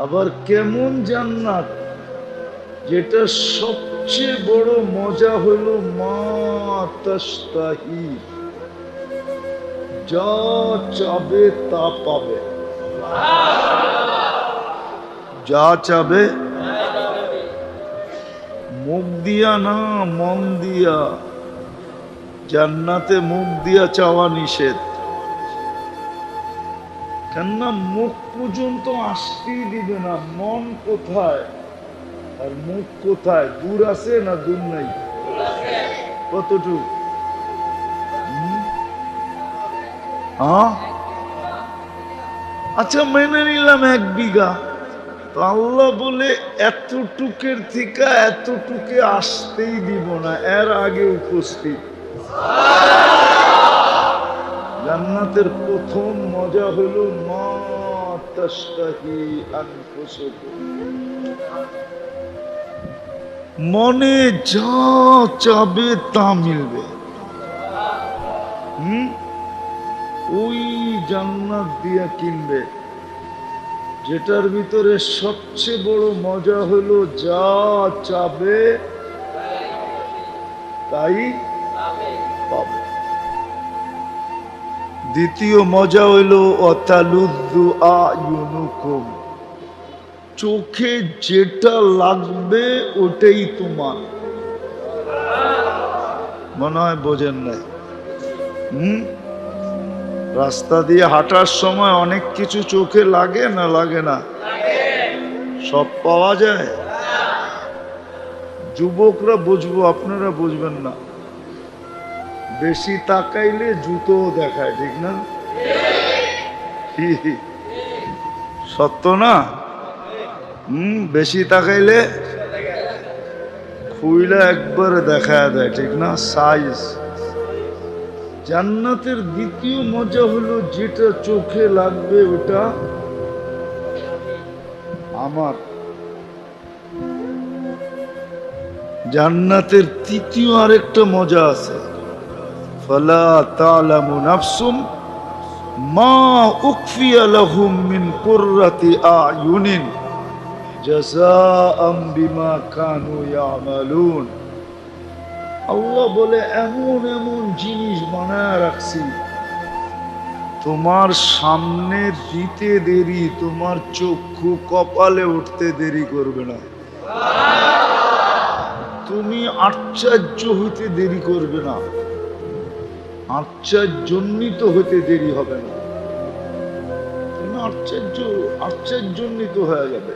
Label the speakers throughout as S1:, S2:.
S1: আবার কেমন জান্নাত যেটা সবচেয়ে বড় মজা হলো মা তাশতাহি, যা চাবে তা পাবে, যা চাবে। মুখ দিয়া না, মন দিয়া। জান্নাতে মুখ দিয়া চাওয়া নিষেধ, কেননা মুখ পর্যন্ত আসতেই দিবে না। মন কোথায় আর মুখ কোথায়? দূর আছে না দূর নাই? কতটুকু? হ্যাঁ, আচ্ছা মেনে নিলাম 1 বিঘা। তো আল্লাহ বলে এতটুকের থেকে এতটুকে আসতেই দিব না, এর আগে উপস্থিত। জান্নাতের প্রথম মজা হলো মা তাশতাহি আনফুসুকুম, মনে যা চাবে তা মিলবে। ওই জান্নাত দিয়া কিনবে, যেটার ভিতরে সবচেয়ে বড় মজা হলো যা চাবে তাই পাবে। দ্বিতীয় মজা হইল অতালুদ্দু আয়ুনুকুম, চোখে যেটা লাগবে ওটাই তোমার। মনে হয় বোঝেন নাই? রাস্তা দিয়ে হাঁটার সময় অনেক কিছু চোখে লাগে না লাগে না? সব পাওয়া যায়? যুবকরা বুঝবো, আপনারা বুঝবেন না। বেশি তাকাইলে জুতো দেখায়, ঠিক না? সত্য না? বেশি তাকাইলে খুইলা একবারে দেখায় দেয়, ঠিক না? সাইজ। জান্নাতের দ্বিতীয় মজা হলো যেটা চোখে লাগবে ওটা আমার। জান্নাতের তৃতীয় আরেকটা মজা আছে, ফালা তা'লামু নাফসুম মা উখফিয়া লাহুম মিন কুররাতি আ'য়ুনিন জাযাআম বিমা কানু ইয়ামালুন। আল্লাহ বলে এমন এমন জিনিস বানায় রাখছি, তোমার সামনে দিতে দেরি, তোমার চক্ষু কপালে উঠতে দেরি করবে না। তুমি আশ্চর্য হইতে দেরি করবে না, আশ্চর্যজনিত হইতে দেরি হবে না। তুমি আশ্চর্যজনিত হয়ে যাবে,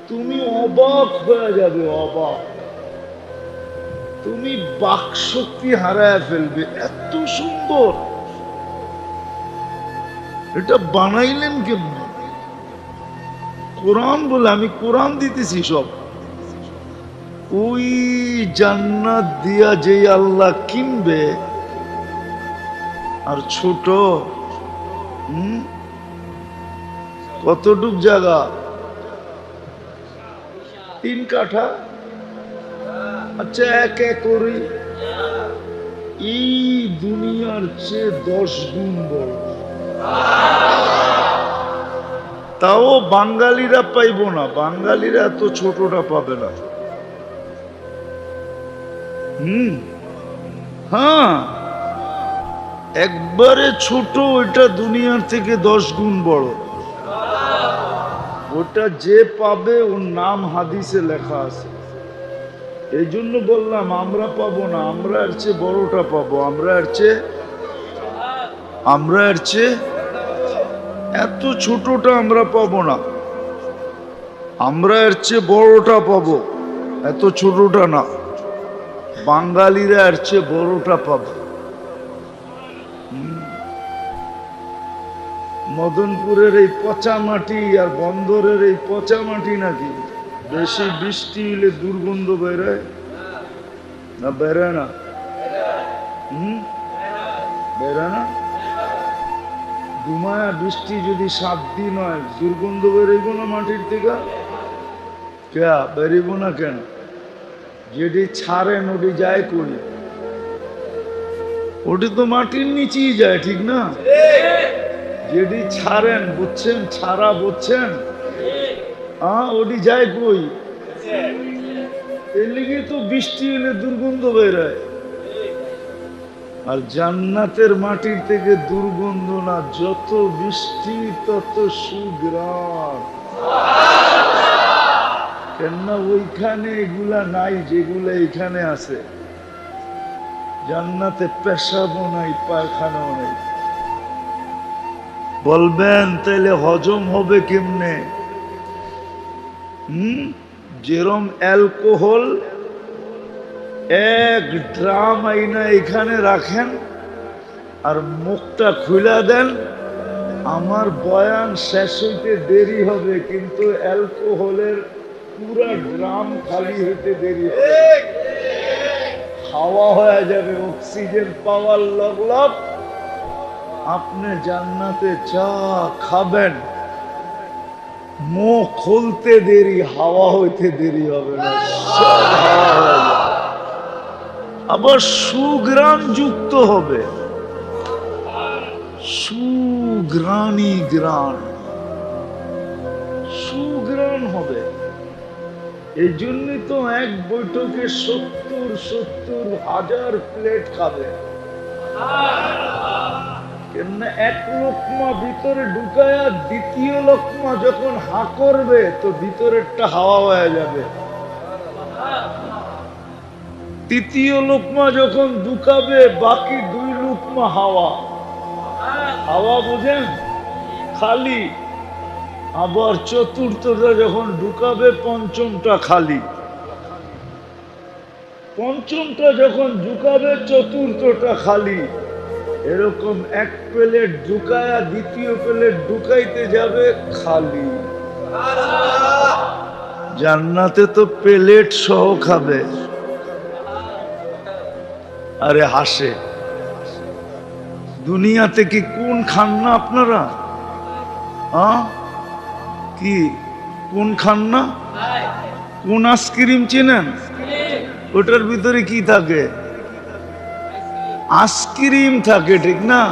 S1: তুমি অবাক হয়ে যাবে, অবাক। তুমি বাকশক্তি হারায় ফেলবে, এত সুন্দর। এটা বানাইলেন কেমন? কোরআন বলে, আমি কোরআন দিতেছি সব। ওই জান্নাত দিয়া যে আল্লাহ কিনবে, আর ছোট কতটুক জায়গা? 3 কাঠা। আচ্ছা, 1 একরই এই দুনিয়ার চেয়ে 10 গুণ বড়। তাও বাঙালিরা পাইব না, বাঙালিরা এত ছোটটা পাবে না। হ্যাঁ, একবারে ছোট, ওইটা দুনিয়ার থেকে 10 গুণ বড়। ওটা যে পাবে ওর নাম হাদিসে লেখা আছে। এই জন্য বললাম আমরা পাবো না, আমরা এর চেয়ে বড়টা পাবো। আমরা এর চেয়ে এত ছোটটা আমরা পাবো না, আমরা এর চেয়ে বড়টা পাবো, এত ছোটটা না। বাঙালিরা এর চেয়ে বড়টা পাবে। মদনপুরের এই পচা মাটি আর বন্দরের এই পচা মাটি নাকি বেশি বৃষ্টি হলে দুর্গন্ধ বেরোয় না? বেরোয় না? বেরোয় না? দুমায়া বৃষ্টি যদি 7 দিন হয়, দুর্গন্ধ বেরোইব না মাটির থেকে? কে বেরিব না কেন? যেটি ছাড়েন ওটি যায় করি, ওটি তো মাটির নিচেই যায়, ঠিক না? যেটি ছাড়েন, বুঝছেন? ছাড়া বুঝছেন? ওটি যায় কই? এর লিগে তো বৃষ্টি হলে দুর্গন্ধ বেরোয়। আর জান্নাতের মাটির থেকে দুর্গন্ধ না, যত বৃষ্টি তত সুঘ্রাণ। কেননা ওইখানে এগুলা নাই যেগুলা এখানে আছে। জান্নাতে পেশাবও নাই, পায়খানাও নাই। বলবেন তাইলে হজম হবে কেমনে? যেরম অ্যালকোহল 1 ড্রাম আইনা এখানে রাখেন আর মুখটা খুলে দেন, আমার বয়ান শেষ হইতে দেরি হবে, কিন্তু অ্যালকোহলের পুরা ড্রাম খালি হইতে দেরি হবে। হাওয়া হয়ে যাবে, অক্সিজেন পাওয়ার লগ আপনি জান্নাতে যা খাবেন মুখ খুলতে দেরি, হাওয়া হইতে দেরি হবে না, সব হাওয়া হয়ে যাবে। আবার সুঘ্রাণ যুক্ত হবে, সুঘ্রাণী গ্রাণ, সুঘ্রাণ হবে। এই জন্যই তো এক বৈঠকে 70 হাজার প্লেট খাবে। কেননা এক লোকমা ভিতরে ঢুকায়া দ্বিতীয় লোকমা যখন হা করবে তো ভিতরেরটা হাওয়া হয়ে যাবে। তৃতীয় লোকমা যখন ঢুকাবে বাকি 2 লোকমা হাওয়া, হাওয়া বুঝেন খালি। আবার চতুর্থটা যখন ঢুকাবে পঞ্চমটা খালি, পঞ্চমটা যখন ঢুকাবে চতুর্থটা খালি। এরকম এক প্লেট ঢুকায়া দ্বিতীয় প্লেট ঢুকাইতে যাবে খালি। জান্নাতে তো প্লেট সহ খাবে। আরে হাসে, দুনিয়াতে কি কোন খান না আপনারা? কি কোন খান না? কোন আইসক্রিম চেনেন? ওটার ভিতরে কি থাকে? আইসক্রিম থাকে, ঠিক না?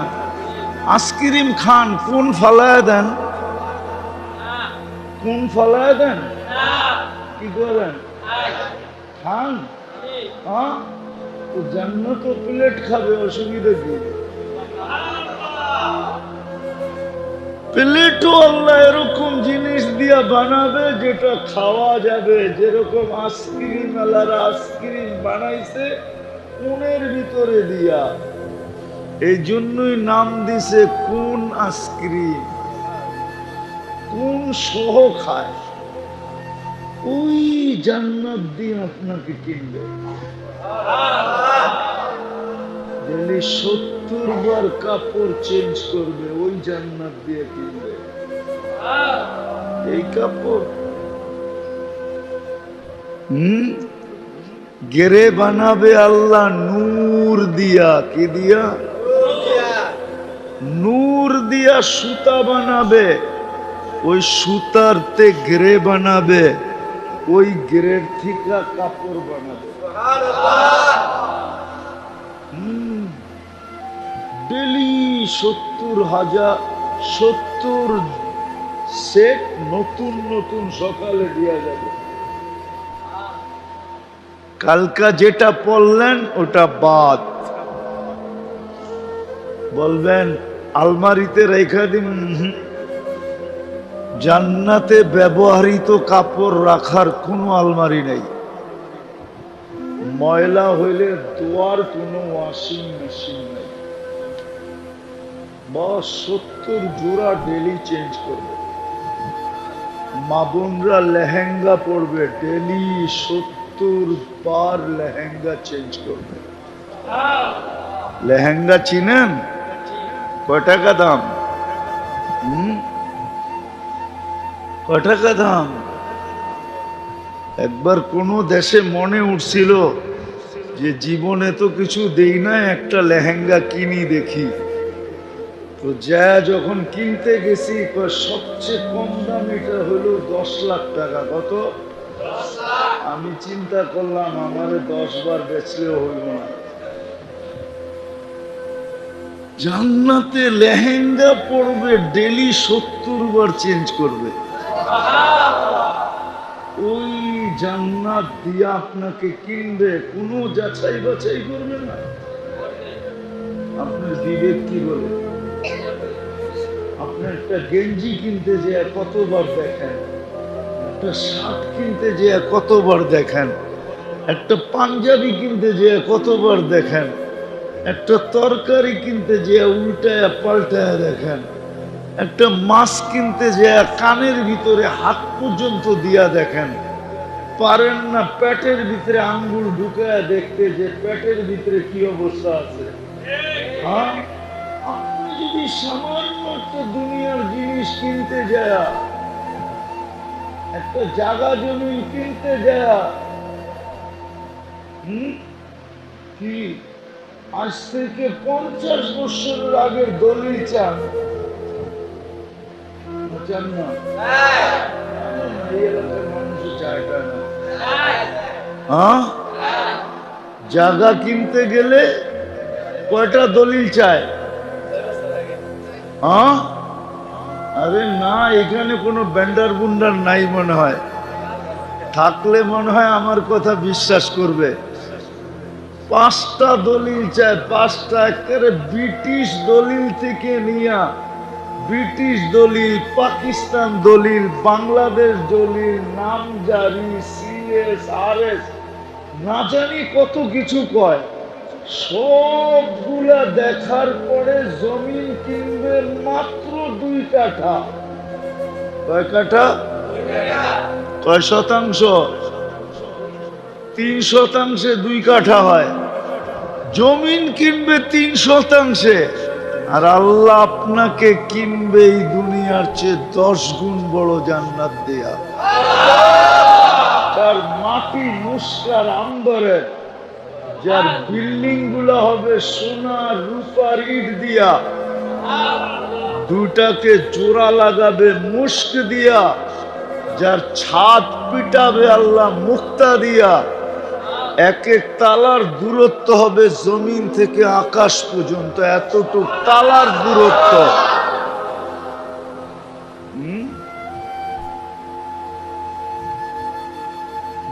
S1: আইসক্রিম খান, কোন ফালায় দেন? কোন ফালায় দেন? কি করেন? খান। তো জান্নাত প্লেট খাবে, অসুবিধা কি? প্লেটও আল্লাহ এরকম জিনিস দিয়া বানাবে যেটা খাওয়া যাবে। যেরকম আইসক্রিম আল্লাহর আইসক্রিম বানাইছে কোনের ভিতরে দিয়া, এই জন্যই নাম দিছে কোন আইসক্রিম। কোন সহ খায়, ওই জান্নাত দিয়ে আপনাকে কিনবে। ডেলি 70 বার কাপড় চেঞ্জ করবে, ওই জান্নাত দিয়ে কিনবে। এই কাপড় গেরে বানাবে আল্লাহ নূর দিয়া। কি দিয়া? নূর দিয়া সুতা বানাবে, ওই সুতারতে গেরে বানাবে, ওই গেরের থেকে কাপড় বানাবে। ডেলি 70 সেট নতুন নতুন সকালে দিয়া যাবে। কালকা যেটা পড়লেন ওটা বাদ। বলবেন আলমারিতে রেখে দিন। জান্নাতে ব্যবহৃত কাপড় রাখার কোনো আলমারি নেই। ময়লা হইলে ধোয়ার কোনো ওয়াশিং মেশিন নেই। বস 70 জোড়া ডেলি চেঞ্জ করবে। মা বোনরা লেহেঙ্গা পরবে, ডেলি 70 বার লেহেঙ্গা চেঞ্জ করবে। লেহেঙ্গা চিনেন? কয় টাকা দাম? কয় টাকা দাম? একবার কোন দেশে মনে উঠছিল যে জীবনে তো কিছু দেই না, একটা লেহেঙ্গা কিনি দেখি। তো যা যখন কিনতে গেছি সবচেয়ে কম দাম এটা হলো 10 লাখ টাকা। কত? আমি চিন্তা করলাম আমারে 10 বার বেচলেও হইল না। জান্নাতে লেহেঙ্গা পরবে, ডেলি 70 বার চেঞ্জ করবে। ওই জান্নাত দিয়া আপনাকে কিনবে, কোনো যাচাই বাছাই করবে না। আপনার বিবেক কি বলে? আপনি একটা গেঞ্জি কিনতে যে কতবার দেখেন, একটা শার্ট কিনতে যে কতবার দেখেন, একটা পাঞ্জাবি কিনতে যে কতবার দেখেন, একটা তরকারি কিনতে যে উল্টায় পাল্টায় দেখেন, একটা মাছ কিনতে যে কানের ভিতরে হাত পর্যন্ত দিয়া দেখেন, পারেন না পেটের ভিতরে আঙ্গুল ঢুকায় দেখতে যে পেটের ভিতরে কি অবস্থা আছে। হ্যাঁ, আপনি যদি সামান্য একটা দুনিয়ার জিনিস কিনতে যায়, একটা জায়গা জমি কিনতে যায়, কি আজ থেকে 50 বছরের আগের দলিল চান? চান না? এই এলাকার মানুষও চায় না। জায়গা কিনতে গেলে কয়টা দলিল চায়? আরে না, এখানে কোনো ব্যান্ডার বুন্ডার নাই মনে হয়, থাকলে মনে হয় আমার কথা বিশ্বাস করবে। 5টা দলিল চায়, 5টা। একেবারে ব্রিটিশ দলিল থেকে নিয়া, ব্রিটিশ দলিল, পাকিস্তান দলিল, বাংলাদেশ দলিল, নামজারি, CSRS, না জানি কত কিছু কয়। সবগুলা দেখার পরে জমিন কিনবে মাত্র 2 কাঠা। কয় কাঠা? কয় শতাংশ? 3 শতাংশে 2 কাঠা হয়। জমিন কিনবে 3 শতাংশে, আর আল্লাহ আপনাকে কিনবে এই দুনিয়ার চেয়ে 10 গুণ বড় জান্নাত দিয়া। তার মাটি মুস্কার আম্বরের, যার বিল্ডিং গুলো হবে সোনা রূপার ইট দিয়া, দুটাকে জোড়া লাগাবে মুস্ক দিয়া, যার ছাদ পিটাবে আল্লাহ মুক্তা দিয়া। এক এক তালার দূরত্ব হবে জমিন থেকে আকাশ পর্যন্ত, এতটুক তালার দূরত্ব।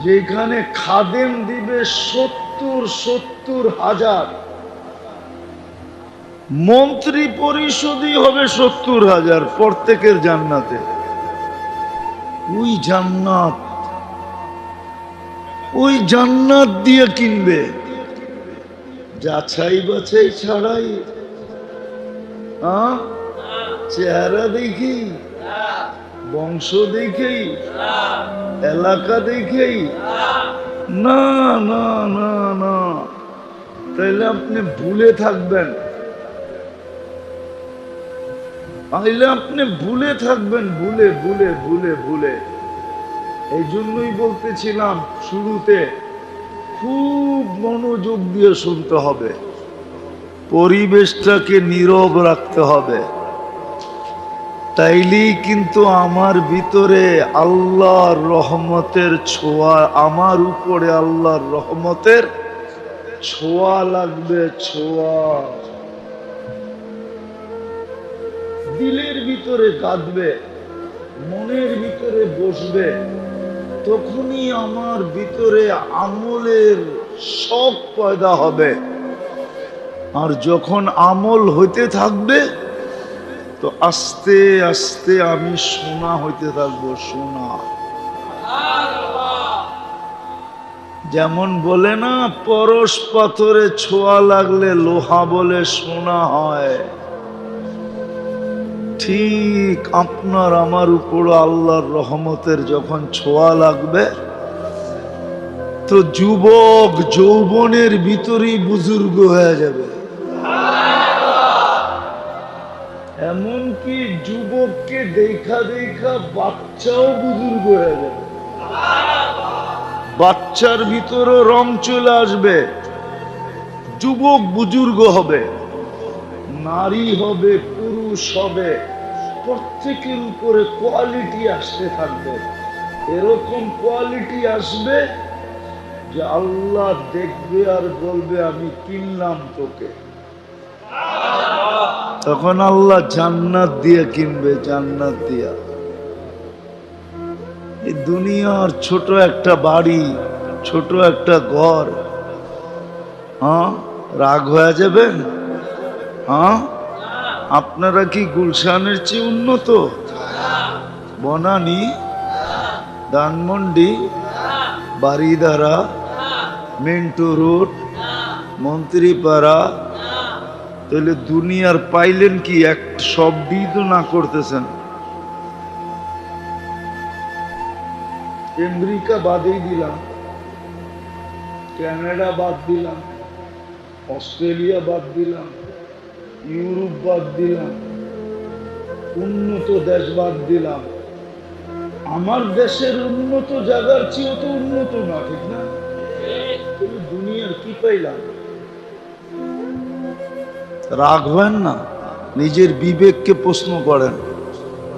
S1: যেখানে খাদেম দিবে 70,000, মন্ত্রী পরিষদই হবে 70,000 প্রত্যেকের জান্নাতে। ওই জান্নাত, ওই জান্নাত দিয়ে কিনবে যাচাই বাছাই ছাড়াই। চেহারা দেখি, বংশ দেখেই, এলাকা দেখেই না, না, না, না, তাইলে আপনি ভুলে থাকবেন, তাইলে আপনি ভুলে থাকবেন, ভুলে ভুলে ভুলে ভুলে। এই জন্যই বলতেছিলাম শুরুতে, খুব মনোযোগ দিয়ে শুনতে হবে, পরিবেশটাকে নীরব রাখতে হবে, তাইলেই কিন্তু আমার ভিতরে আল্লাহর রহমতের ছোঁয়া, আমার উপরে আল্লাহর রহমতের ছোঁয়া লাগবে, ছোঁয়া দিলের ভিতরে কাঁদবে, মনের ভিতরে বসবে, তখনই আমার ভিতরে আমলের শখ পয়দা হবে। আর যখন আমল হইতে থাকবে, তো আস্তে আস্তে আমি সোনা হইতে থাকবো, সোনা। যেমন বলে না, পরশ পাথরে ছোঁয়া লাগলে লোহা বলে সোনা হয়, ঠিক আপনার আমার উপর আল্লাহর রহমতের যখন ছোঁয়া লাগবে, তো যুবক যৌবনের ভিতরেই বুজুর্গ হয়ে যাবে। এমনকি যুবককে দেখা দেখা বাচ্চাও বুজুর্গ হয়ে যাবে, বাচ্চার ভিতরও রং চলে আসবে, যুবক বুজুর্গ হবে, নারী হবে, পুরুষ হবে, প্রত্যেকের উপরে কোয়ালিটি আসতে থাকবে। এরকম কোয়ালিটি আসবে যে আল্লাহ দেখবে আর বলবে আমি কিনলাম তোকে। তখন আল্লাহ জান্নাত দিয়ে কিনবে, জান্নাত দিয়া। এই দুনিয়ার ছোট একটা বাড়ি, ছোট একটা ঘর, হ্যাঁ রাগ হয়ে যাবেন? হ্যাঁ, আপনারা কি গুলশানের চেয়ে উন্নত? বনানী, ধানমন্ডি, বারিধারা, মিন্টু রোড, মন্ত্রীপাড়া, তাহলে দুনিয়ার পাইলেন কি? এক শব্দই তো না করতেছেন। আমেরিকা বাদেই দিলাম, কানাডা বাদ দিলাম, অস্ট্রেলিয়া বাদ দিলাম, ইউরোপ বাদ দিলাম, উন্নত দেশ বাদ দিলাম। আমার দেশের উন্নত জায়গার চেয়েও তো উন্নত না, ঠিক না? দুনিয়ার কি পাইলাম? রাখবেন না, নিজের বিবেককে প্রশ্ন করেন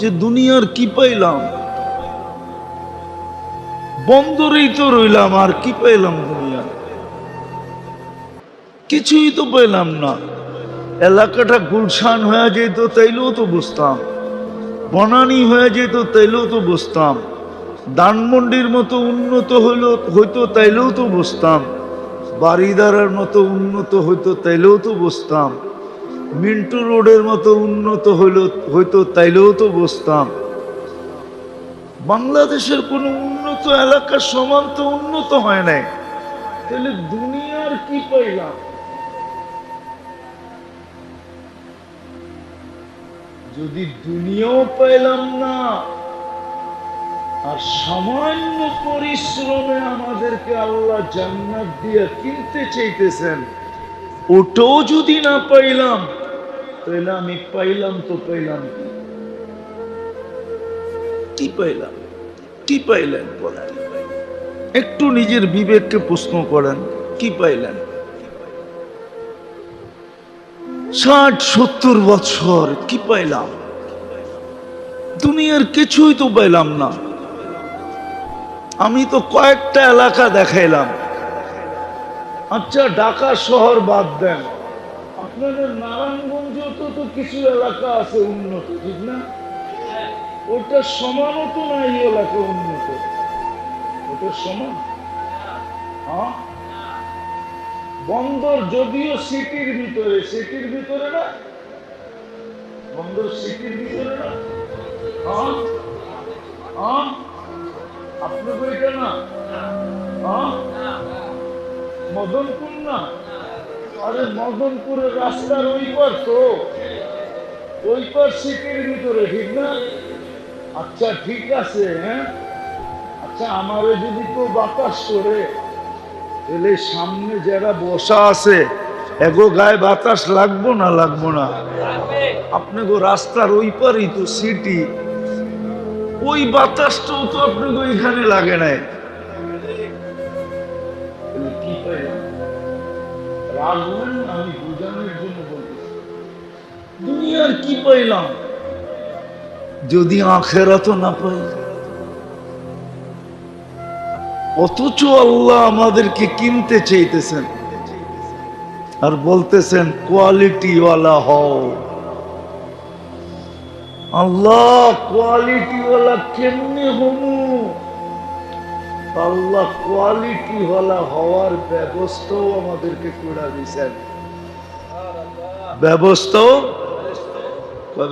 S1: যে দুনিয়ার কি পাইলাম? বন্দরেই তো রইলাম, আর কি পাইলাম? দুনিয়া কিছুই তো পাইলাম না। এলাকাটা গুলশান হয়ে যেত তাইলেও তো বুঝতাম, বনানী হয়ে যেত তাইলেও তো বুঝতাম, ধানমন্ডির মতো উন্নত হইতো তাইলেও তো বুঝতাম, বারিধারার মতো উন্নত হইতো তাইলেও তো বুঝতাম, মিন্টু রোডের মতো উন্নত হইতো তাইলেও তো বুঝতাম। বাংলাদেশের কোন উন্নত এলাকার সমান তো উন্নত হয় নাই, তাহলে দুনিয়ার কি পাইলাম? যদি দুনিয়াও পাইলাম না, আর সামান্য পরিশ্রমে আমাদেরকে আল্লাহ জান্নাত দিয়ে কিনতে চাইতেছেন, ওটাও যদি না পাইলাম, তাহলে আমি পাইলাম তো পাইলাম কি পাইলাম? কি পাইলেন বলেন? একটু নিজের বিবেককে প্রশ্ন করেন, কি পাইলেন? 60-70 বছর কি পাইলাম? দুনিয়ার কিছুই তো পাইলাম না। আমি তো কয়েকটা এলাকা দেখাইলাম। আচ্ছা, ঢাকা শহর বাদ দেন, আপনাদের নারায়ণগঞ্জেও তো কিছু এলাকা আছে উন্নত, ঠিক না? ওটা সমানও তো না এই এলাকা উন্নত, ওটা সমান? হ্যাঁ, বন্দর যদিও সিটির ভিতরে না, বন্দর সিটির ভিতরে না। হ্যাঁ হ্যাঁ, আপনি বইটা না? হ্যাঁ, মদনপুর না? আরে মদনপুরের রাস্তার ওই পার তো, ওই পার সিটির ভিতরে, ঠিক না? আচ্ছা ঠিক আছে, হ্যাঁ। আচ্ছা, আমারে যদি তো বাতাস করে, তাহলে সামনে যারা বসা আছে এগো গায়ে বাতাস লাগবো না? লাগবো না? আপনাকে রাস্তার ওই পারই তো সিটি, ওই বাতাসটাও তো আপনাকে ওইখানে লাগে নাই। কি পাইলাম? রাখবেন না, আমি বোঝানোর জন্য বলতেছি, দুনিয়ার কি পাইলাম যদি আখেরাত না পাই? অথচ আল্লাহ আমাদেরকে কিনতে চাইতেছেন আর বলতেছেন কোয়ালিটিওয়ালা হও। আল্লাহ কোয়ালিটিওয়ালা কেমনে হমু? আল্লাহ কোয়ালিটিওয়ালা হওয়ার ব্যবস্থাও আমাদেরকে করে দিয়েছেন।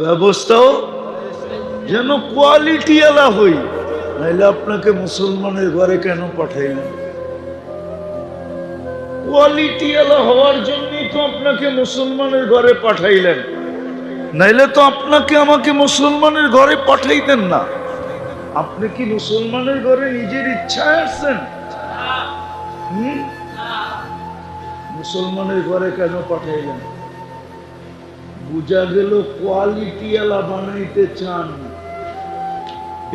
S1: ব্যবস্থাও যেন কোয়ালিটিওয়ালা হই, নাইলে আপনাকে মুসলমানের ঘরে কেন পাঠাইলেন? কোয়ালিটিওয়ালা হওয়ার জন্যই তো আপনাকে মুসলমানের ঘরে পাঠাইলেন, নাইলে তো আপনাকে আমাকে মুসলমানের ঘরে পাঠাইতেন না। আপনি কি মুসলমানের ঘরে নিজের ইচ্ছায় আসছেন? মুসলমানের ঘরে কেন পাঠাইলেন? বুঝা গেল কোয়ালিটিওয়ালা বানাইতে চান,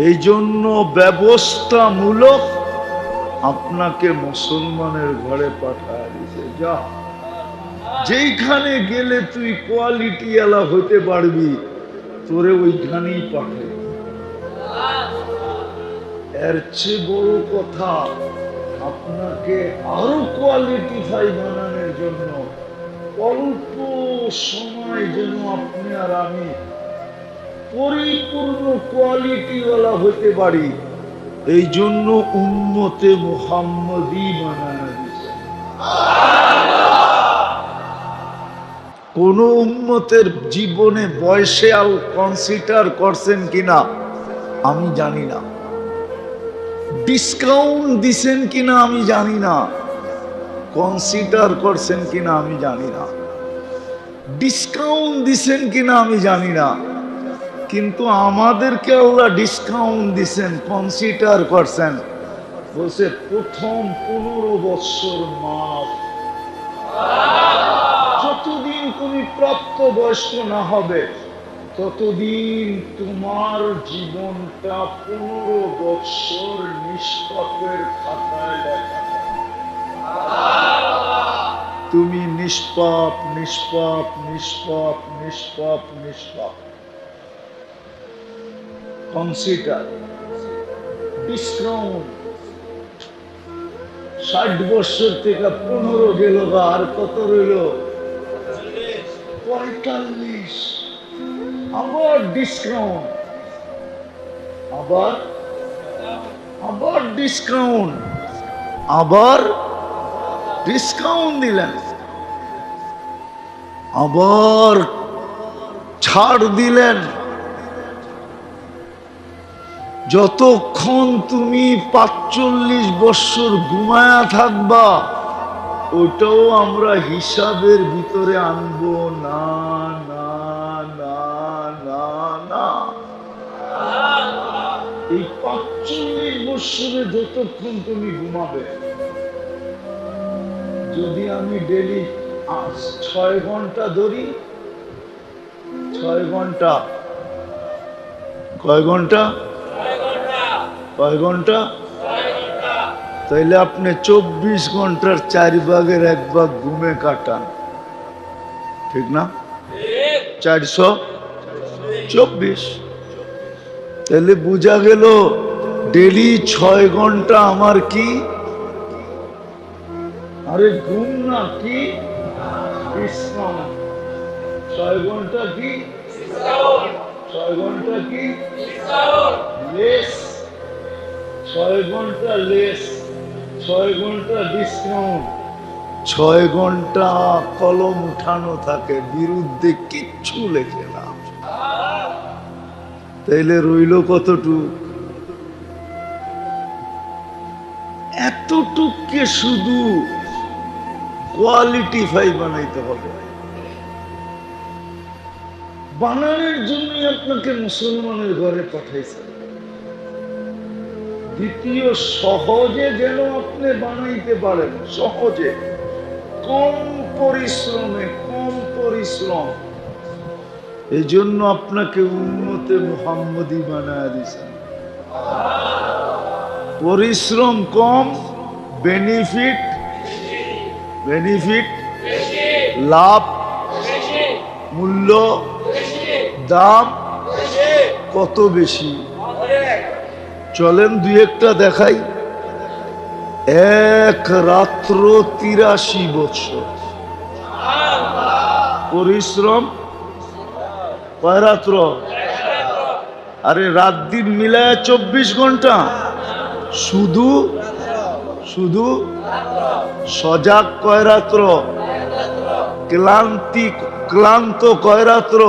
S1: এই জন্য ব্যবস্থামূলক আপনাকে মুসলমানের ঘরে পাঠায় দিছে। যা, যেইখানে গেলে তুই কোয়ালিটিওয়ালা হতে পারবি, তোরে ওইখানেই পাঠাই। এর চেয়ে বড় কথা, আপনাকে আরো কোয়ালিটিফাই বানানোর জন্য অল্প সময় যেন আপনি আর আমি পরিপূর্ণ কোয়ালিটিওয়ালা হতে পারি, এই জন্য উম্মতে মুহাম্মদী বানায়া দিয়েছে। কোন উম্মতের জীবনে বয়সে আল কনসিডার করছেন কিনা আমি জানি না, ডিসকাউন্ট দিছেন কিনা আমি জানি না, কনসিডার করছেন কিনা আমি জানি না, ডিসকাউন্ট দিছেন কিনা আমি জানি না, কিন্তু আমাদেরকে আল্লাহ ডিসকাউন্ট দিছেন, কনসিডার করছেন। বলছে প্রথম 15 বছর মাফ, যতদিন তুমি প্রাপ্ত বয়স্ক না হবে ততদিন তোমার জীবনটা 15 বছর নিষ্পাপের খাতায় লেখা। তুমি নিষ্পাপ নিষ্পাপ নিষ্পাপ নিষ্পাপ নিষ্পাপ। Consider, discount. 60 বছর থেকে 15 গেল, আর কত রইল? 45। আবার ডিসকাউন্ট, আবার ডিসকাউন্ট, আবার ডিসকাউন্ট দিলেন, আবার ছাড় দিলেন। যতক্ষণ তুমি 45 বছর ঘুমায়া থাকবা ওটাও আমরা হিসাবের ভিতরে আনবো না না না না না। এই 45 বছরে যতক্ষণ তুমি ঘুমাবে, যদি আমি ডেলি 6 ঘন্টা ধরি, 6 ঘন্টা, কয় ঘন্টা? কয় ঘন্টা? তাইলে আপনি 24 ঘন্টার 4 ভাগের 1 ভাগ ঘুমে কাটান, ঠিক না? 424। তাহলে বোঝা গেল ডেলি 6 ঘন্টা আমার কি? আরে ঘুম না, কি বিশ্রাম। 6 ঘন্টা কি? 6 ঘন্টা কি? লেস। 6 ঘন্টা লেস, 6 ঘন্টা ডিসকাউন্ট, 6 ঘন্টা কলম উঠানো থাকে, বিরুদ্ধে কিচ্ছু লেখে না। তাইলে রইল কতটুক? এতটুককে শুধু কোয়ালিটিফাই বানাইতে হবে। বানানোর জন্যই আপনাকে মুসলমানের ঘরে পাঠাইছেন। দ্বিতীয়, সহজে যেন আপনি বানাইতে পারেন, সহজে, কম পরিশ্রমে, কম পরিশ্রম। এই জন্য আপনাকে উম্মতে মুহাম্মদী বানায়া দিয়েছেন। পরিশ্রম কম, বেনিফিট বেনিফিট লাভ, মূল্য, দাম কত বেশি। চলেন 2-1টা দেখাই। 1 রাত্র 83 বছর পরিশ্রম। কয় রাত্র? আরে রাত দিন মিলায় 24 ঘন্টা। শুধু শুধু সজাগ কয় রাত্র? ক্লান্ত কয় রাত্র?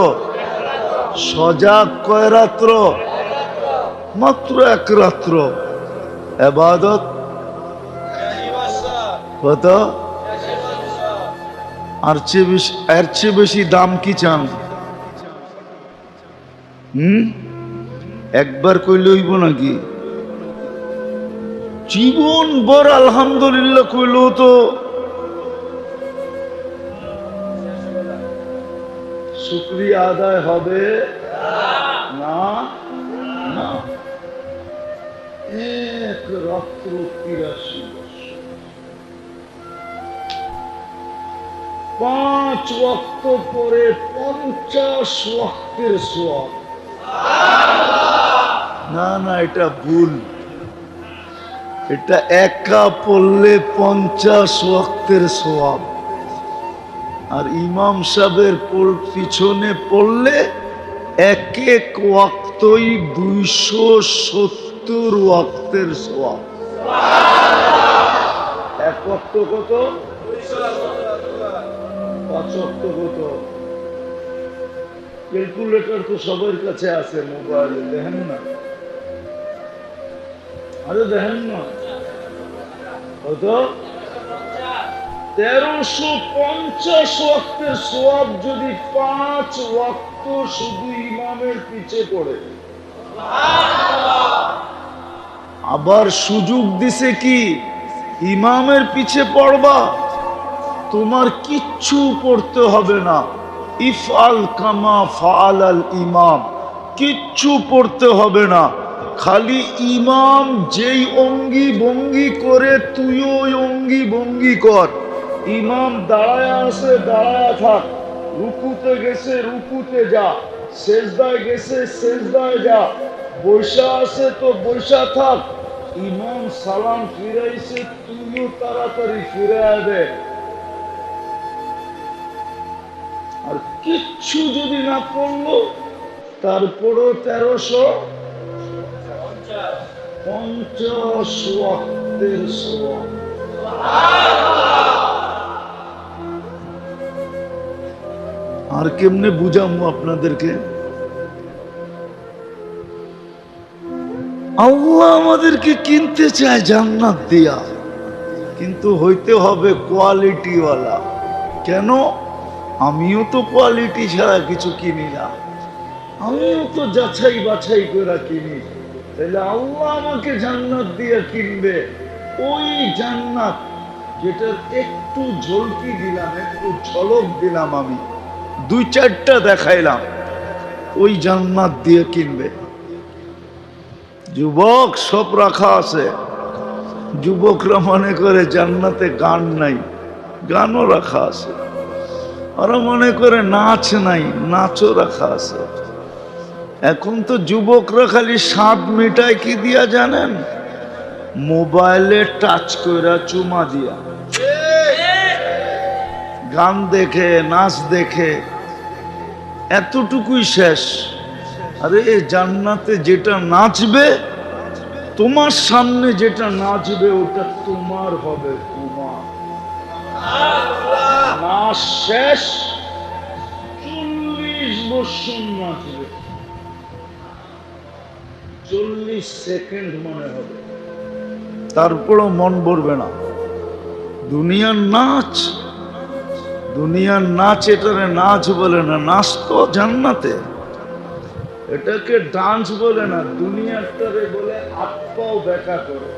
S1: সজাগ কয় রাত্র? মাত্র 1 রাত্র। ইবাদত কত? এর চেয়ে বেশি দাম কি চান? একবার কইলে হইব নাকি? জীবন ভর আলহামদুলিল্লাহ কইলেও তো শুকরিয়া আদায় হবে না। না, 1 রাত্র 83 বছর, 5 ওয়াক্ত পরে 50 ওয়াক্তের সওয়াব। না না, এটা ভুল। এটা একা পড়লে 50 ওয়াক্তের সওয়াব, আর ইমাম সাহেবের পিছনে পড়লে 1 ওয়াক্তই 270 70 ওয়াক্তের সওয়াব। এক ওয়াক্ত কত? 5 ওয়াক্ত কত? ক্যালকুলেটর তো সবার কাছে আছে, মোবাইলে দেখেন না? আরে দেখেন না কত? 1350 ওয়াক্তের সওয়াব যদি 5 ওয়াক্ত শুধু ইমামের পিছে পড়ে। আবার সুযোগ দিছে কি ইমামের পিছে পড়বা, তোমার কিচ্ছু পড়তে হবে না। ইফআল কামা ফাআলাল ইমাম, কিচ্ছু পড়তে হবে না, খালি ইমাম যেই অঙ্গি ভঙ্গি করে তুইও ওই অঙ্গি ভঙ্গি কর। ইমাম দাঁড়ায় আছে দাঁড়ায় থাক, রুকুতে গেছে রুকুতে যা, সেজদায় গেছে সেজদায় যা, বৈশা আছে তো বৈশা থাক। ইমাম সালাম ফিরাইছে, তুইও তাড়াতাড়ি ফিরায় দে। আর কিচ্ছু যদি না করলো তারপরও 1350 ওয়াক্তের সওয়াব। আর কেমনে বুঝামু আপনাদেরকে? আল্লাহ আমাদেরকে কিনতে চায় জান্নাত দিয়া, কিন্তু হইতে হবে কোয়ালিটিওয়ালা। কেন? আমিও তো কোয়ালিটি ছাড়া কিছু কিনি না, আমিও তো যাচাই বাছাই করে কিনি। তাহলে আল্লাহ আমাকে জান্নাত দিয়ে কিনবে, ওই জান্নাত যেটার একটু ঝলকি দিলাম, একটু ঝলক দিলাম, আমি 2-4টা দেখাইলাম, ওই জান্নাত দিয়ে কিনবে। যুবক সব রাখা আছে, যুবকরা মনে করে জান্নাতে গান নাই, গানও রাখা আছে। ওরা মনে করে নাচ নাই, নাচও রাখা আছে। এখন তো যুবকরা খালি স্বাদ মিটায় কি দিয়া জানেন? মোবাইলে টাচ কইরা চুমা দিয়া, গান দেখে নাচ দেখে, এতটুকুই শেষ। আরে জান্নাতে যেটা নাচবে, তোমার সামনে যেটা নাচবে ওটা তোমার হবে, তোমার। নাচ শেষ, 40 বছর নাচবে, 40 সেকেন্ড মনে হবে, তারপরও মন ভরবে না। দুনিয়ার নাচ, দুনিয়ার নাচ, এটারে নাচ বলে না, নাচ তো জান্নাতে, এটাকে ডান্স বলে না। দুনিয়াটারে বলে আত্মাও বেকা করে,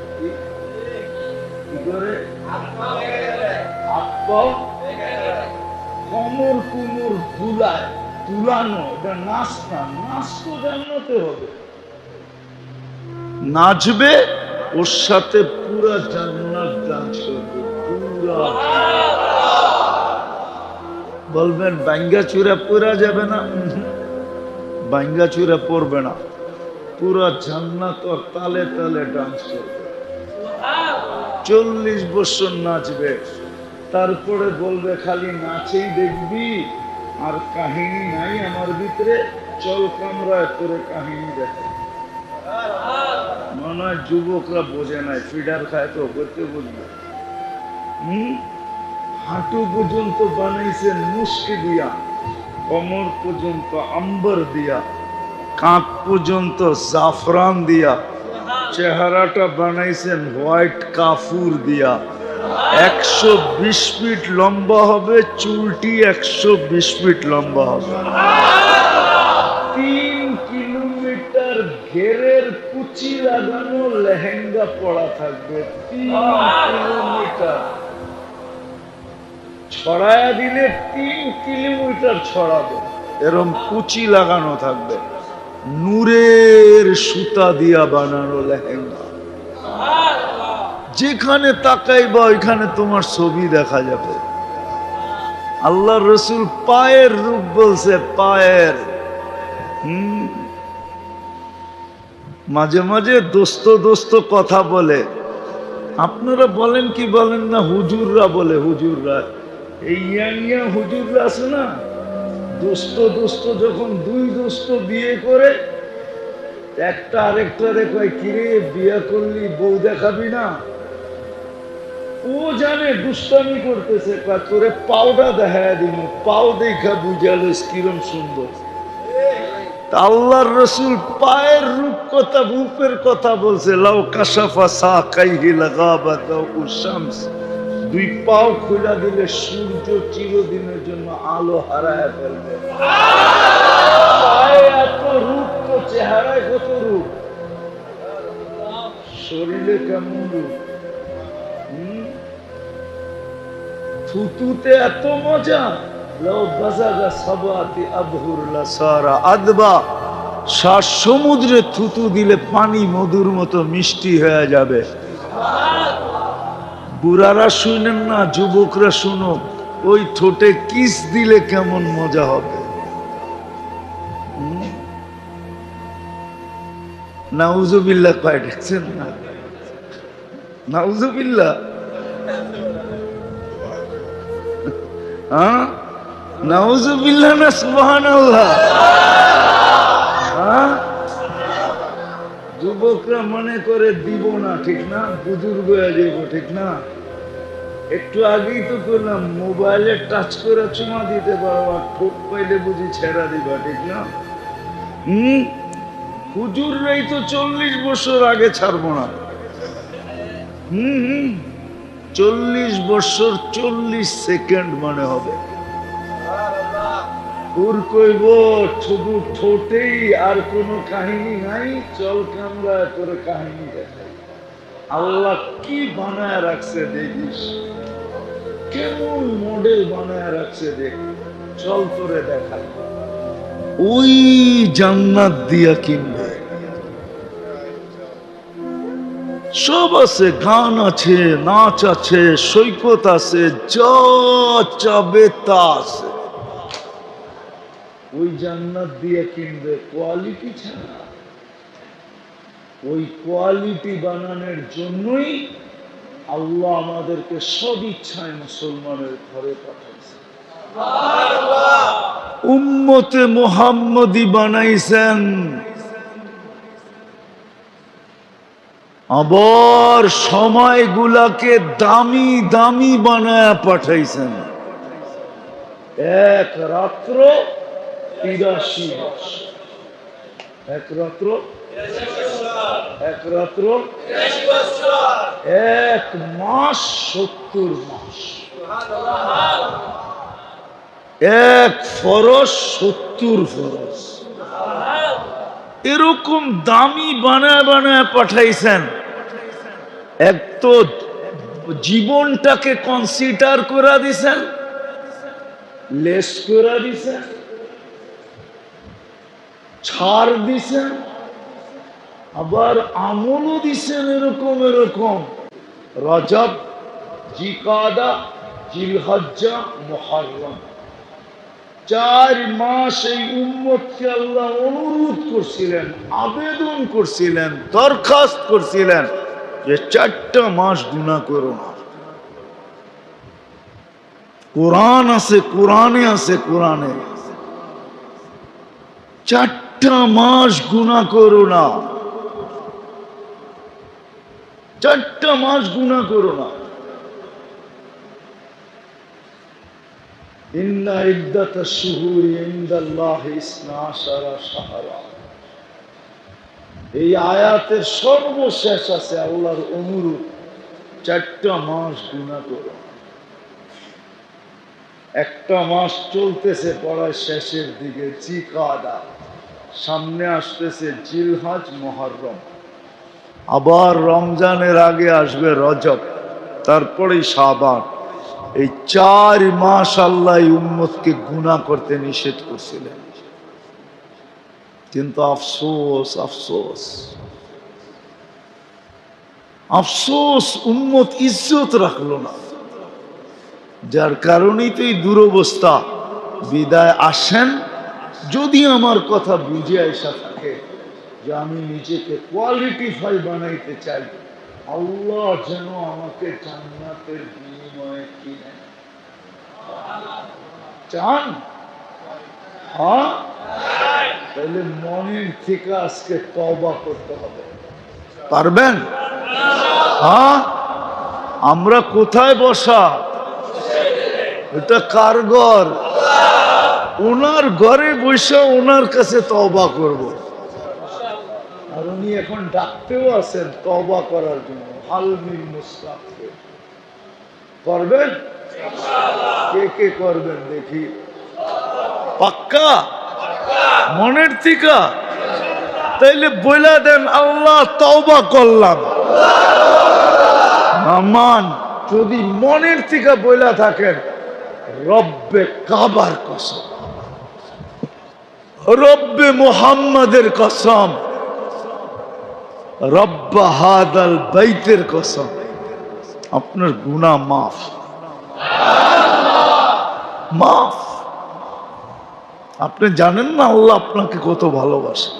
S1: কি করে? আত্মাও কোমর কুমুর দুলায় তুলানো, এটা নাচ না। নাচ তো জান্নাতে হবে, নাচবে, ওর সাথে পুরা জান্নাত ডান্স করবে, পুরা। বলবেন বাঙ্গা চূড়া পুরা যাবে না? বাঙ্গা চূড়া পড়বে না, পুরা জান্নাত ওর তালে তালে ডান্স করবে, 40 বছর নাচবে। তারপরে বলবে খালি নাচেই দেখবি, আর কাহিনী নাই আমার ভিতরে, চল কামরায় করে কাহিনী দেখে। মনে হয় যুবকরা বোঝে নাই, ফিডার খায় তো করতে বুঝবে। হাঁটু পর্যন্ত বানাইছেন মুস্কি দিয়া, কোমর পর্যন্ত আম্বর দিয়া, কাঁধ পর্যন্ত জাফরান দিয়া, চেহারাটা বানাইছেন হোয়াইট কাফুর দিয়া। 120 ফিট লম্বা হবে, চুলটি 120 ফিট লম্বা হবে। 3 কিলোমিটার ঘেরের কুচি লাগানো লেহেঙ্গা পরা থাকবে, 3 কিলোমিটার ছড়ায়া দিলে 3 কিলোমিটার ছড়াবে, এরকম কুচি লাগানো থাকবে, নূরের সুতা দিয়া বানানো লেহেঙ্গা। যেখানে তাকাইবা ওইখানে তোমার ছবি দেখা যাবে। আল্লাহ রসুল পায়ের রূপ বলছে, পায়ের। মাঝে মাঝে দোস্ত দোস্ত কথা বলে, আপনারা বলেন কি বলেন না, হুজুররা বলে, হুজুররা, এই ইয়াং ইয়াং হুজুররা আছে না, দোস্ত দোস্ত যখন 2 দোস্ত বিয়ে করে, একটা আরেকটারে কয় কিরে বিয়া করলি বউ দেখাবি না? ও জানে দুষ্টামি করতেছে, কয় তোরে পাউডা দেখায় দিন, পাও দেখা বুঝালো কিরম সুন্দর। আল্লাহর রসুল পায়ের রূপের কথা বলছে, লাউ কাশাফা সাকাইহি লাগাবাতাহু শামস, দুই পাও খুলে দিলে সূর্য চিরদিনের জন্য আলো হারায় ফেলবে। পায়ে এত রূপ, তো চেহারায় কত রূপ, শরীরে কেমন রূপ। থুতুতে এত মজা, সমুদ্রে থুতু দিলে পানি মধুর মতো মিষ্টি হয়ে যাবে। বুড়ারা শুনেন না, যুবকরা শুনো, ওই ঠোঁটে কিস দিলে কেমন মজা হবে। নাউজুবিল্লাহ কয় দেখছেন না? নাউজুবিল্লাহ। হ্যাঁ, নাউজুবিল্লাহ না সুবহানাল্লাহ। হ্যাঁ, যুবকরা মনে করে দিব না, ঠিক না? বুজুর্গ হয়ে যাবো, ঠিক না? একটু আগেই তো করলাম, মোবাইলে টাচ করে চুমা দিতে পারো, আর ঠোঁট পাইলে বুঝি ছেড়া দিবা, ঠিক না? হুজুররাই তো 40 বছর আগে ছাড়বো না। 40 বছর 40 সেকেন্ড মানে হবে। ওর কইব শুধু ঠোঁটেই, আর কোনো কাহিনী নাই, চল কামরা করে কাহিনী দেখাই। আল্লাহ কি বানায় রাখছে দেখিস, কেমন মডেল বানায় রাখছে দেখ, চল তোরে দেখাই। ওই জান্নাত দিয়া কিনবে, সব আছে, গান আছে, নাচ আছে, সৈকত আছে, যা চাবে তা আছে। ওই জান্নাত দিয়ে কিনবে কোয়ালিটি ছাড়া। ওই কোয়ালিটি বানানোর জন্যই আল্লাহ আমাদেরকে সব ইচ্ছায় মুসলমানের ঘরে পাঠাইছে, উম্মতে মুহাম্মদী বানাইছেন। আবার সময়গুলাকে দামি দামি বানায়া পাঠাইছেন। এক রাত্র 83 মাস, এক রাত্র 1 মাস 70 মাস, এক ফরজ 70 ফরজ, এরকম দামি বানায় বানায় পাঠাইছেন। এক তো জীবনটাকে কনসিডার করে দিছেন, লেস করে দিছেন, ছাড় দিছেন, আবার আমলও দিছেন এরকম এরকম। রজব, জিকাদা, জিলহজ্জা, মুহররম, 4 মাস এই উম্মতকে আল্লাহ অনুরোধ করছিলেন, আবেদন করছিলেন, দরখাস্ত করছিলেন যে 4টা মাস গুনাহ করো না। কোরআন আছে, কোরআনে আছে, কোরআনে 4টা মাস গুনাহ করো না, 4টা মাস গুনাহ করো না। ইন্না ইদ্দাতাশ শুহুরি ইনদাল্লাহি 12 শাহরা। এই আয়াতের সর্বশেষ আছে আল্লাহর অনুরোধ, 4টা মাস গুনাহ করো। একটা মাস চলতেছে পড়ার শেষের দিকে জিকাদা, সামনে আসতেছে জিলহজ, মুহররম, আবার রমজানের আগে আসবে রজব, তারপরেই শাবান। এই 4 মাস আল্লাহ উম্মতকে গুনাহ করতে নিষেধ করছিলেন। কিন্তু আফসোস আফসোস আফসোস, উম্মত ইজ্জত রাখলো না, যার কারণেই তো এই দুরবস্থা। বিদায় আসেন, যদি আমার কথা বুঝে আসা থাকে যে আমি নিজেকে কোয়ালিটিফাই বানাইতে চাই, আল্লাহ যেন আমাকে জান্নাতের বিনিময়ে কিনে চান। হ্যাঁ, তাহলে মনের থেকে আজকে তওবা করতে হবে। পারবেন? হ্যাঁ, আমরা কোথায় বসা? এটা কার ঘর? ওনার ঘরে বসে ওনার কাছে তওবা করব। আর উনি এখন ডাকতেও আছেন তওবা করার জন্য। হাল মিন মুস্তাগফির করবেন? কে কে করবেন দেখি? পাক্কা মনের থেকে? তাইলে বইলা দেন, আল্লাহ তওবা করলাম। আমান যদি মনের থেকে বইলা থাকেন, রব্বে কাবার কসম, রব্বে মুহাম্মাদের কসম, রব্বা হাদাল বাইতের কসম, আপনার গুনাহ মাফ। মাফ। আপনি জানেন না আল্লাহ আপনাকে কত ভালোবাসে?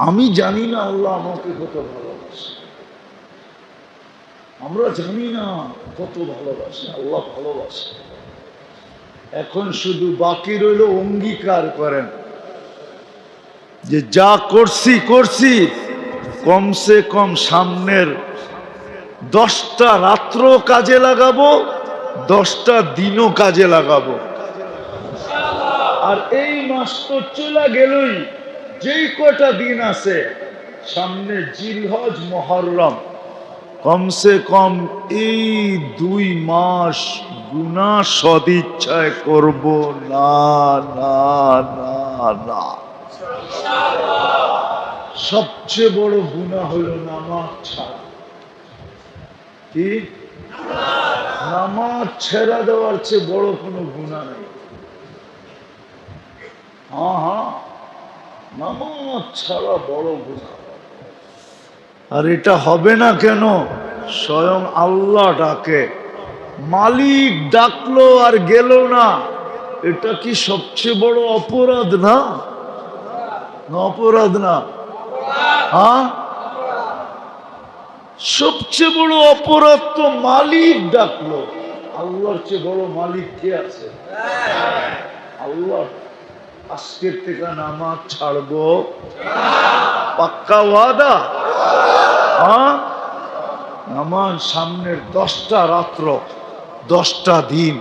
S1: আমি জানি না আল্লাহ আমাকে কত ভালোবাসে। আমরা জানি না কত ভালোবাসে। আল্লাহ ভালোবাসে। এখন শুধু বাকি রইল অঙ্গীকার করেন যে যা করছি করছি, কমসে কম সামনের 10টা রাত্র কাজে লাগাবো, 10টা দিনও কাজে লাগাবো। আর এই মাস তো চলে গেলই, যেই কটা দিন আছে সামনে, জিলহজ, মুহররম, কমসে কম এই 2 মাস গুনাহ সদিচ্ছায় করব না না না না। সবচেয়ে বড় গুনাহ হলো নামাজ ছাড়া। কি? নামাজ ছেড়া দেওয়ার চেয়ে বড় কোনো গুনাহ নেই। হ্যাঁ হ্যাঁ, নামাজ ছাড়া বড় গুনাহ। আর এটা হবে না কেন? স্বয়ং আল্লাহ ডাকে, মালিক ডাকলো আর গেল না। এটা কি সবচেয়ে বড় অপরাধ না? অপরাধ না? হ্যাঁ, সবচেয়ে বড় অপরাধ তো মালিক ডাকলো। আল্লাহর চেয়ে বড় মালিক কে আছে? আল্লাহ। আজকের থেকে নামাজ ছাড়বো, পাক্কা ওয়াদা? হ্যাঁ, নামাজ সামনের 10টা রাত্র, 10টা দিন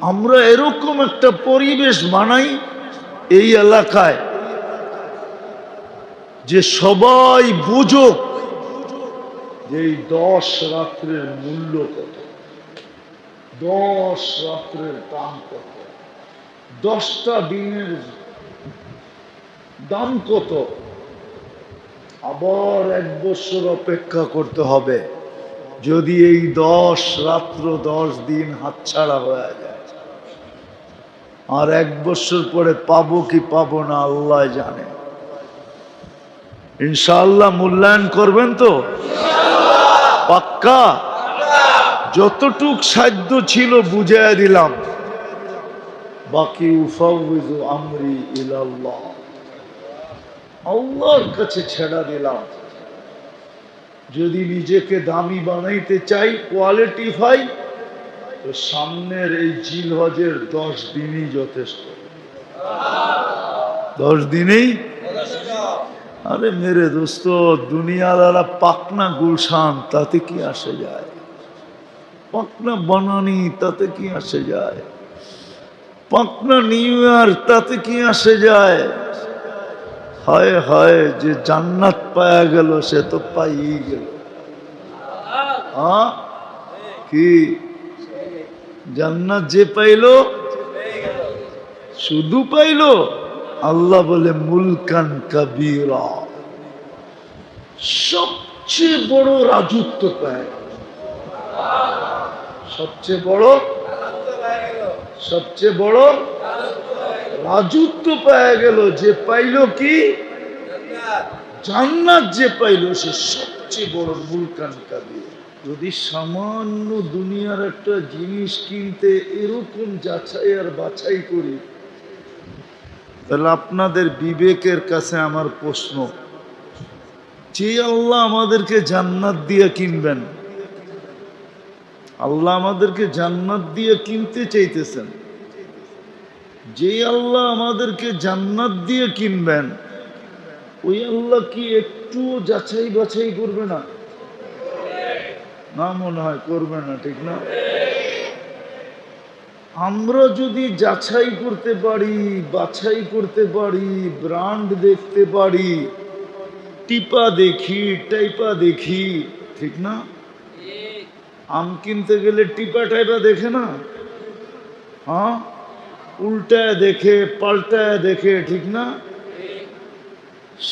S1: আমরা এরকম একটা পরিবেশ বানাই এই এলাকায় যে সবাই বুঝুক যে এই 10 রাত্রের মূল্য কত, 10 রাত্রের দাম কত, 10টা দিনের দাম কত। আবার 1 বছর অপেক্ষা করতে হবে যদি এই 10 রাত্র 10 দিন হাতছাড়া হয়ে যায়। আর 1 বছর পরে পাবো কি পাবো না আল্লাহ জানে। ইনশাআল্লাহ মূল্যায়ন করবেন তো? পাক্কা? যতটুক সাধ্য ছিল বুঝাইয়া দিলাম, বাকি উফাউযু আমরি ইলাল্লাহ, আল্লাহর কাছে ছেড়া দিলাম। যদি নিজেকে দামি বানাইতে চাই, কোয়ালিটিফাই, তো সামনের এই জিলহজের 10 দিনই যথেষ্ট। 10 দিনেই। আরে মেরে দোস্ত, দুনিয়াদারা পাকনা গুলশান, তাতে কি আসে যায়? পাকনা বানানি, তাতে কি আসে যায়? পাকনা নিউ ইয়ার, তাতে কি আসে যায়? হায় হায়, যে জান্নাত পায়া গেল সে তো পাইই গেল। হ্যাঁ, কি জান্নাত যে পাইল শুধু পাইল? আল্লাহ বলে মুলকান কাবীরা, সবচেয়ে বড় রাজত্ব পায়। সবচেয়ে বড় রাজত্ব পাওয়া গেল। যে পাইল কি? জান্নাত যে পাইল সে সবচেয়ে বড় মুলকান কাবীর। যদি সামান্য দুনিয়ার একটা জিনিস কিনতে এরকম যাচাই আর বাছাই করি, তাহলে আপনাদের বিবেকের কাছে আমার প্রশ্ন, যে আল্লাহ আমাদেরকে জান্নাত দিয়ে কিনবেন, আল্লাহ আমাদেরকে জান্নাত দিয়ে কিনতে চাইতেছেন, যে আল্লাহ আমাদেরকে জান্নাত দিয়ে কিনবেন, ওই আল্লাহ কি একটুও যাচাই বাছাই করবে না? না, মনে হয় করবে না, ঠিক না? আমরা যদি যাচাই করতে পারি, বাছাই করতে পারি, ব্র্যান্ড দেখতে পারি, টিপা দেখি, টাইপা দেখি, ঠিক না? আম কিনতে গেলে টিপা টাইপা দেখে না? হ্যাঁ, উল্টায় দেখে, পাল্টায় দেখে, ঠিক না?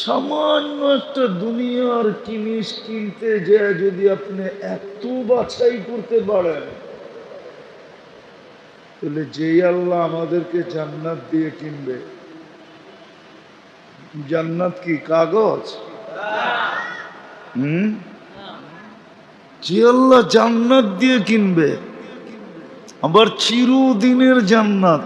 S1: সামান্য একটা দুনিয়ার জিনিস কিনতে যায় যদি আপনি এত বাছাই করতে পারেন, তাহলে যেই আল্লাহ আমাদেরকে জান্নাত দিয়ে কিনবে, জান্নাত কি কাগজ? যে আল্লাহ জান্নাত দিয়ে কিনবে, আবার চিরদিনের জান্নাত,